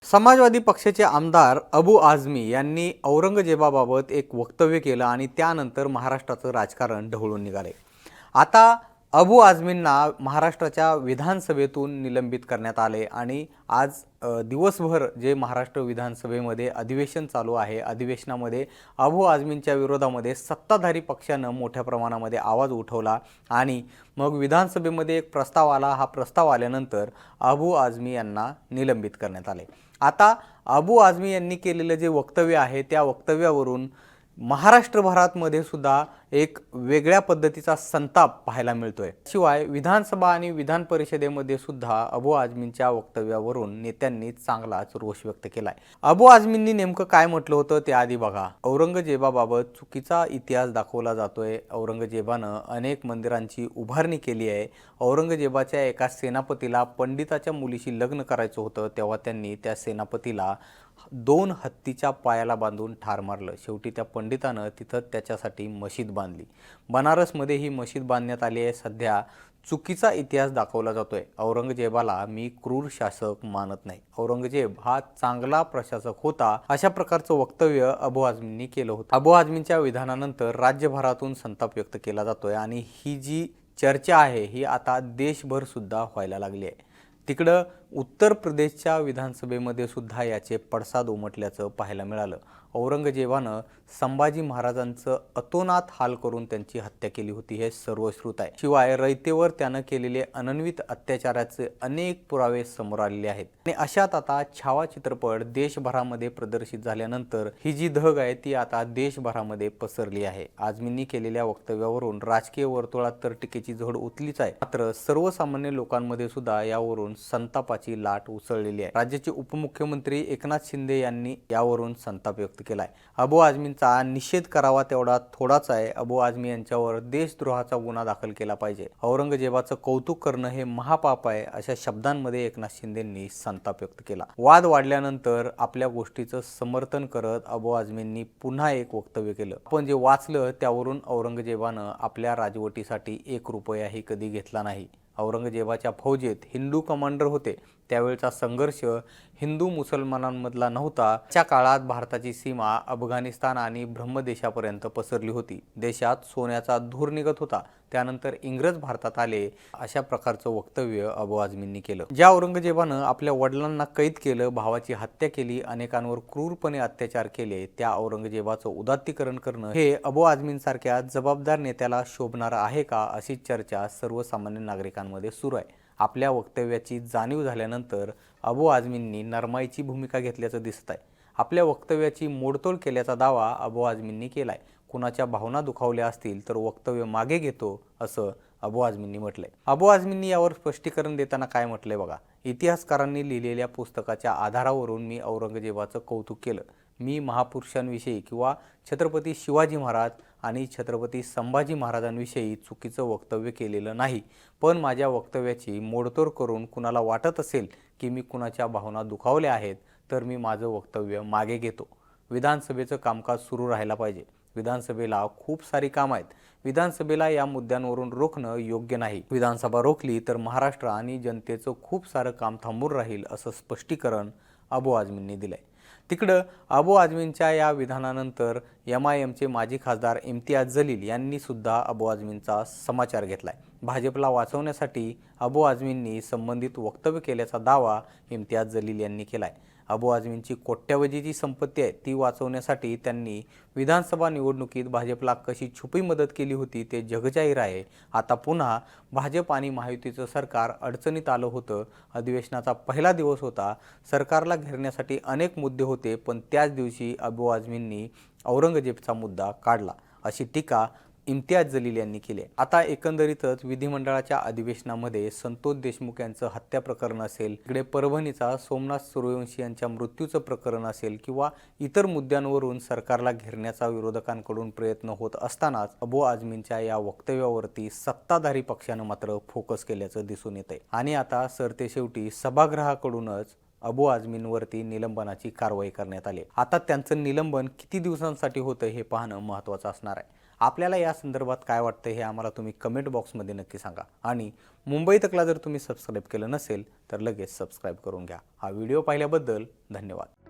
समाजवादी पक्षाचे आमदार अबू आझमी यांनी औरंगजेबाबाबत एक वक्तव्य केलं आणि त्यानंतर महाराष्ट्राचं राजकारण ढवळून निघाले। आता अबू आझमींना महाराष्ट्राच्या विधानसभेतून निलंबित करण्यात आले आणि आज दिवसभर जे महाराष्ट्र विधानसभेमध्ये अधिवेशन चालू आहे, अधिवेशनामध्ये अबू आझमींच्या विरोधामध्ये सत्ताधारी पक्षानं मोठ्या प्रमाणामध्ये आवाज उठवला आणि मग विधानसभेमध्ये एक प्रस्ताव आला। हा प्रस्ताव आल्यानंतर अबू आझमी यांना निलंबित करण्यात आले। आता अबू आझमी यांनी केलेलं जे वक्तव्य आहे त्या वक्तव्यावरून महाराष्ट्रभरामध्ये सुद्धा एक वेगळ्या पद्धतीचा संताप पाहायला मिळतोय। शिवाय विधानसभा आणि विधान परिषदेमध्ये सुद्धा अबू आझमींच्या वक्तव्यावरून नेत्यांनी चांगलाच रोष व्यक्त केलाय। अबू आझमींनी नेमकं काय म्हटलं होतं ते आधी बघा। औरंगजेबाबाबत चुकीचा इतिहास दाखवला जातोय। औरंगजेबानं अनेक मंदिरांची उभारणी केली आहे। औरंगजेबाच्या एका सेनापतीला पंडिताच्या मुलीशी लग्न करायचं होतं, तेव्हा त्यांनी त्या सेनापतीला 2 हत्तीच्या पायाला बांधून ठार मारलं। शेवटी त्या पंडितानं तिथं त्याच्यासाठी मशीद बांधली। बनारसमध्ये ही मशीद बांधण्यात आली आहे। सध्या चुकीचा इतिहास दाखवला जातोय। औरंगजेबाला मी क्रूर शासक मानत नाही, औरंगजेब हा चांगला प्रशासक होता, अशा प्रकारचं वक्तव्य अबू आझमींनी केलं होतं। अबू आझमींच्या विधानानंतर राज्यभरातून संताप व्यक्त केला जातोय आणि ही जी चर्चा आहे ही आता देशभर सुद्धा व्हायला लागली आहे। तिकडं उत्तर प्रदेशच्या विधानसभेमध्ये सुद्धा याचे पडसाद उमटल्याचं पाहायला मिळालं। औरंगजेबानं संभाजी महाराजांचं अतोनात हाल करून त्यांची हत्या केली होती, हे सर्वश्रुत आहे। शिवाय रयतेवर त्यानं केलेले अनन्वित अत्याचाराचे अनेक पुरावे समोर आलेले आहेत आणि अशात आता छावा चित्रपट देशभरामध्ये प्रदर्शित झाल्यानंतर ही जी धग आहे ती आता देशभरामध्ये पसरली आहे। आझमींनी केलेल्या वक्तव्यावरून राजकीय वर्तुळात तर टीकेची झोड उठलीच आहे, मात्र सर्वसामान्य लोकांमध्ये सुद्धा यावरून संतापाची लाट उसळलेली आहे। राज्याचे उपमुख्यमंत्री एकनाथ शिंदे यांनी यावरून संताप व्यक्त केलाय। अबू आझमींचा निषेध करावा तेवढा थोडाच आहे। अबू आझमी यांच्यावर देशद्रोहाचा गुन्हा दाखल केला पाहिजे। औरंगजेबाचं कौतुक करणं हे महापाप आहे, अशा शब्दांमध्ये एकनाथ शिंदेंनी संताप व्यक्त केला। वाद वाढल्यानंतर आपल्या गोष्टीचं समर्थन करत अबू आझमींनी पुन्हा एक वक्तव्य केलं। आपण जे वाचलं त्यावरून औरंगजेबानं आपल्या राजवटीसाठी 1 रुपयाही कधी घेतला नाही। औरंगजेबाच्या फौजेत हिंदू कमांडर होते। त्यावेळचा संघर्ष हिंदू मुसलमानांमधला नव्हता। त्या काळात भारताची सीमा अफगाणिस्तान आणि ब्रह्मदेशापर्यंत पसरली होती। देशात सोन्याचा धूर निघत होता। त्यानंतर इंग्रज भारतात आले, अशा प्रकारचं वक्तव्य अबू आझमींनी केलं। ज्या औरंगजेबानं आपल्या वडिलांना कैद केलं, भावाची हत्या केली, अनेकांवर क्रूरपणे अत्याचार केले, त्या औरंगजेबाचं उदात्तीकरण करणं हे अबू आझमींसारख्या जबाबदार नेत्याला शोभणारं आहे का, अशी चर्चा सर्वसामान्य नागरिकांमध्ये सुरू आहे। आपल्या वक्तव्याची जाणीव झाल्यानंतर अबू आझमींनी नरमाईची भूमिका घेतल्याचं दिसत आहे। आपल्या वक्तव्याची मोडतोड केल्याचा दावा अबू आझमींनी केलाय। कुणाच्या भावना दुखावल्या असतील तर वक्तव्य मागे घेतो, असं अबू आझमींनी म्हटलंय। अबू आझमींनी यावर स्पष्टीकरण देताना काय म्हटलंय बघा। इतिहासकारांनी लिहिलेल्या पुस्तकाच्या आधारावरून मी औरंगजेबाचं कौतुक केलं। मी महापुरुषांविषयी किंवा छत्रपती शिवाजी महाराज आणि छत्रपती संभाजी महाराजांविषयी चुकीचं वक्तव्य केलेलं नाही, पण माझ्या वक्तव्याची मोडतोड करून कुणाला वाटत असेल की मी कुणाच्या भावना दुखावल्या आहेत तर मी माझं वक्तव्य मागे घेतो। विधानसभेचं कामकाज सुरू राहायला पाहिजे। विधानसभेला खूप सारी कामं आहेत। विधानसभेला या मुद्द्यांवरून रोखणं योग्य नाही। विधानसभा रोखली तर महाराष्ट्र आणि जनतेचं खूप सारं काम थांबून राहील, असं स्पष्टीकरण अबू आझमींनी दिलंय। तिकडं अबू आझमींच्या या विधानानंतर MIMचे माजी खासदार इम्तियाज जलील यांनी सुद्धा अबू आझमींचा समाचार घेतलाय। भाजपला वाचवण्यासाठी अबू आझमींनी संबंधित वक्तव्य केल्याचा दावा इम्तियाज जलील यांनी केलाय। अबू आझमींची कोट्यवधीची संपत्ती आहे, ती वाचवण्यासाठी त्यांनी विधानसभा निवडणुकीत भाजपला कशी छुपी मदत केली होती ते जगजाहीर आहे। आता पुन्हा भाजप आणि महायुतीचं सरकार अडचणीत आलं होतं। अधिवेशनाचा पहिला दिवस होता। सरकारला घेरण्यासाठी अनेक मुद्दे होते, पण त्याच दिवशी अबू आझमींनी औरंगजेबचा मुद्दा काढला, अशी टीका इम्तियाज जलील यांनी केली। आता एकंदरीतच विधिमंडळाच्या अधिवेशनामध्ये संतोष देशमुख यांचं हत्या प्रकरण असेल, इकडे परभणीचा सोमनाथ सूर्यवंशी यांच्या मृत्यूचं प्रकरण असेल किंवा इतर मुद्द्यांवरून सरकारला घेरण्याचा विरोधकांकडून प्रयत्न होत असतानाच अबू आझमींच्या या वक्तव्यावरती सत्ताधारी पक्षानं मात्र फोकस केल्याचं दिसून येतंय आणि आता सरतेशेवटी सभागृहाकडूनच अबू आझमींवरती निलंबनाची कारवाई करण्यात आली। आता त्यांचं निलंबन किती दिवसांसाठी होतं हे पाहणं महत्त्वाचं असणार आहे। आपल्याला या संदर्भात काय वाटतं हे आम्हाला तुम्ही कमेंट बॉक्समध्ये नक्की सांगा आणि मुंबई तकला जर तुम्ही सबस्क्राईब केलं नसेल तर लगेच सबस्क्राईब करून घ्या. हा व्हिडिओ पाहिल्याबद्दल धन्यवाद.